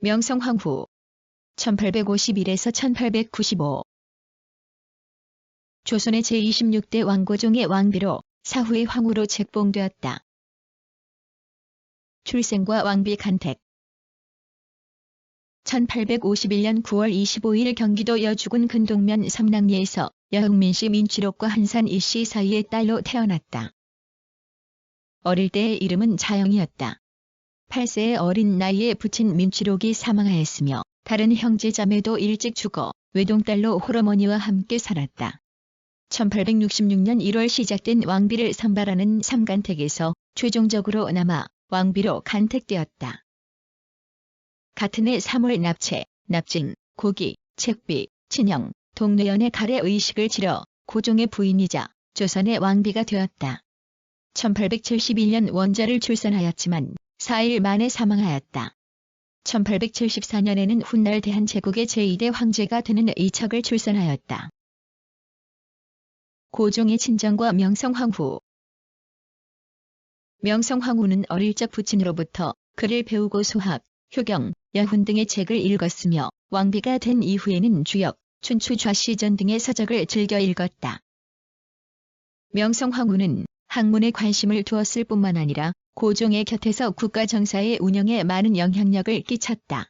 명성황후 1851에서 1895 조선의 제26대 왕고종의 왕비로 사후의 황후로 책봉되었다. 출생과 왕비 간택 1851년 9월 25일 경기도 여주군 근동면 삼랑리에서 여흥민씨 민취록과 한산 이씨 사이의 딸로 태어났다. 어릴 때의 이름은 자영이었다. 8세의 어린 나이에 부친 민취록이 사망하였으며 다른 형제자매도 일찍 죽어 외동딸로 홀어머니와 함께 살았다. 1866년 1월 시작된 왕비를 선발하는 삼간택에서 최종적으로 남아 왕비로 간택되었다. 같은 해 3월 납체, 납진, 고기, 책비, 친형, 동래연의 가래 의식을 치러 고종의 부인이자 조선의 왕비가 되었다. 1871년 원자를 출산하였지만 4일 만에 사망하였다. 1874년에는 훗날 대한제국의 제2대 황제가 되는 이척을 출산하였다. 고종의 친정과 명성황후 명성황후는 어릴 적 부친으로부터 글을 배우고 수학, 효경, 여훈 등의 책을 읽었으며 왕비가 된 이후에는 주역, 춘추 좌시전 등의 서적을 즐겨 읽었다. 명성황후는 학문에 관심을 두었을 뿐만 아니라 고종의 곁에서 국가 정사의 운영에 많은 영향력을 끼쳤다.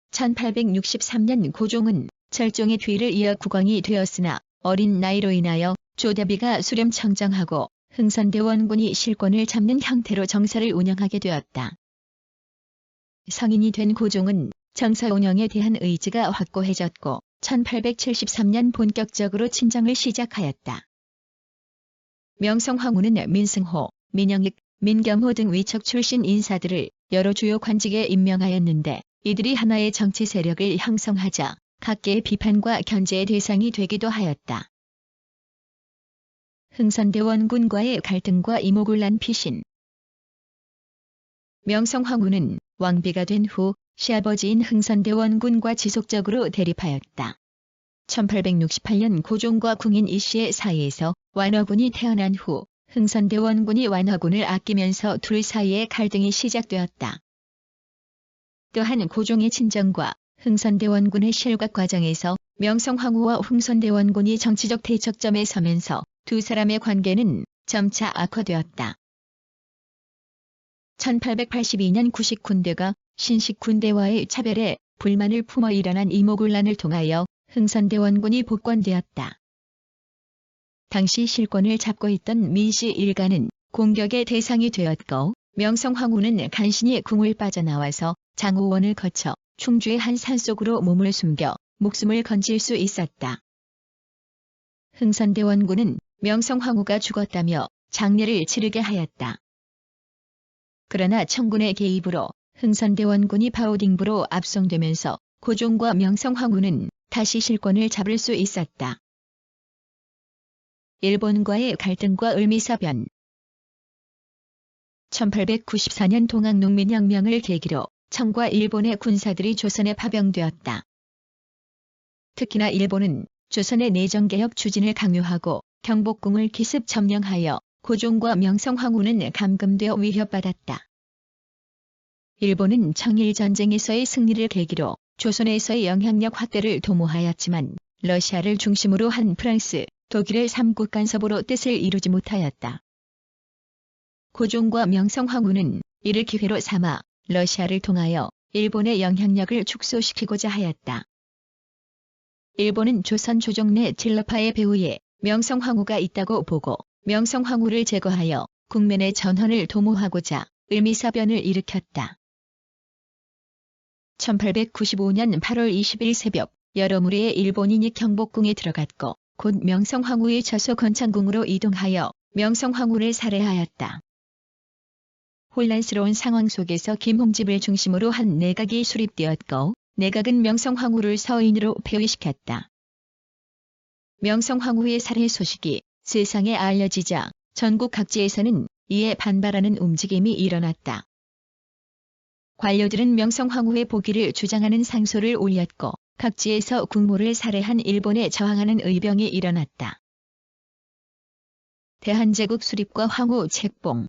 1863년 고종은 철종의 뒤를 이어 국왕이 되었으나 어린 나이로 인하여 조대비가 수렴청정하고 흥선대원군이 실권을 잡는 형태로 정사를 운영하게 되었다. 성인이 된 고종은 정사 운영에 대한 의지가 확고해졌고 1873년 본격적으로 친정을 시작하였다. 명성황후는 민승호, 민영익, 민겸호 등 위척 출신 인사들을 여러 주요 관직에 임명하였는데 이들이 하나의 정치 세력을 형성하자 각계의 비판과 견제의 대상이 되기도 하였다. 흥선대원군과의 갈등과 이모군란 피신 명성황후는 왕비가 된 후 시아버지인 흥선대원군과 지속적으로 대립하였다. 1868년 고종과 궁인 이씨의 사이에서 완화군이 태어난 후 흥선대원군이 완화군을 아끼면서 둘 사이에 갈등이 시작되었다. 또한 고종의 친정과 흥선대원군의 실각 과정에서 명성황후와 흥선대원군이 정치적 대척점에 서면서 두 사람의 관계는 점차 악화되었다. 1882년 구식군대가 신식군대와의 차별에 불만을 품어 일어난 이모군란을 통하여 흥선대원군이 복권되었다. 당시 실권을 잡고 있던 민씨 일가는 공격의 대상이 되었고 명성황후는 간신히 궁을 빠져나와서 장호원을 거쳐 충주의 한 산속으로 몸을 숨겨 목숨을 건질 수 있었다. 흥선대원군은 명성황후가 죽었다며 장례를 치르게 하였다. 그러나 청군의 개입으로 흥선대원군이 바오딩부로 압송되면서 고종과 명성황후는 다시 실권을 잡을 수 있었다. 일본과의 갈등과 을미사변 1894년 동학농민혁명을 계기로 청과 일본의 군사들이 조선에 파병되었다. 특히나 일본은 조선의 내정개혁 추진을 강요하고 경복궁을 기습 점령하여 고종과 명성황후는 감금되어 위협받았다. 일본은 청일전쟁에서의 승리를 계기로 조선에서의 영향력 확대를 도모하였지만 러시아를 중심으로 한 프랑스, 독일의 3국 간섭으로 뜻을 이루지 못하였다. 고종과 명성황후는 이를 기회로 삼아 러시아를 통하여 일본의 영향력을 축소시키고자 하였다. 일본은 조선 조정 내 진러파의 배후에 명성황후가 있다고 보고 명성황후를 제거하여 국면의 전헌을 도모하고자 을미사변을 일으켰다. 1895년 8월 20일 새벽 여러 무리의 일본인이 경복궁에 들어갔고 곧 명성황후의 처소 건창궁으로 이동하여 명성황후를 살해하였다. 혼란스러운 상황 속에서 김홍집을 중심으로 한 내각이 수립되었고 내각은 명성황후를 서인으로 폐위시켰다. 명성황후의 살해 소식이 세상에 알려지자 전국 각지에서는 이에 반발하는 움직임이 일어났다. 관료들은 명성황후의 복위를 주장하는 상소를 올렸고 각지에서 국모를 살해한 일본에 저항하는 의병이 일어났다. 대한제국 수립과 황후 책봉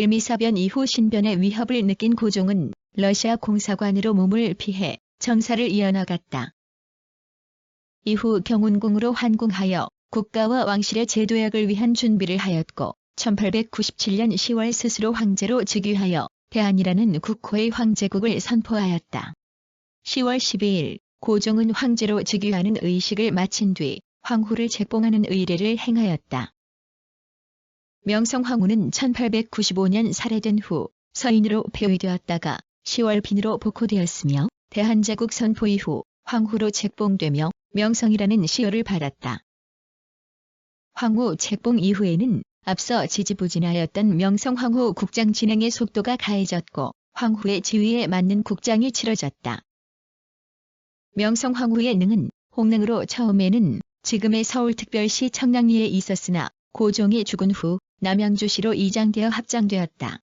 을미사변 이후 신변의 위협을 느낀 고종은 러시아 공사관으로 몸을 피해 정사를 이어나갔다. 이후 경운궁으로 환궁하여 국가와 왕실의 재도약을 위한 준비를 하였고 1897년 10월 스스로 황제로 즉위하여 대한이라는 국호의 황제국을 선포하였다. 10월 12일 고종은 황제로 즉위하는 의식을 마친 뒤 황후를 책봉하는 의례를 행하였다. 명성황후는 1895년 살해된 후 서인으로 폐위되었다가 10월 빈으로 복호되었으며 대한제국 선포 이후 황후로 책봉되며 명성이라는 시호를 받았다. 황후 책봉 이후에는 앞서 지지부진하였던 명성황후 국장 진행의 속도가 가해졌고 황후의 지위에 맞는 국장이 치러졌다. 명성황후의 능은 홍능으로 처음에는 지금의 서울특별시 청량리에 있었으나 고종이 죽은 후 남양주시로 이장되어 합장되었다.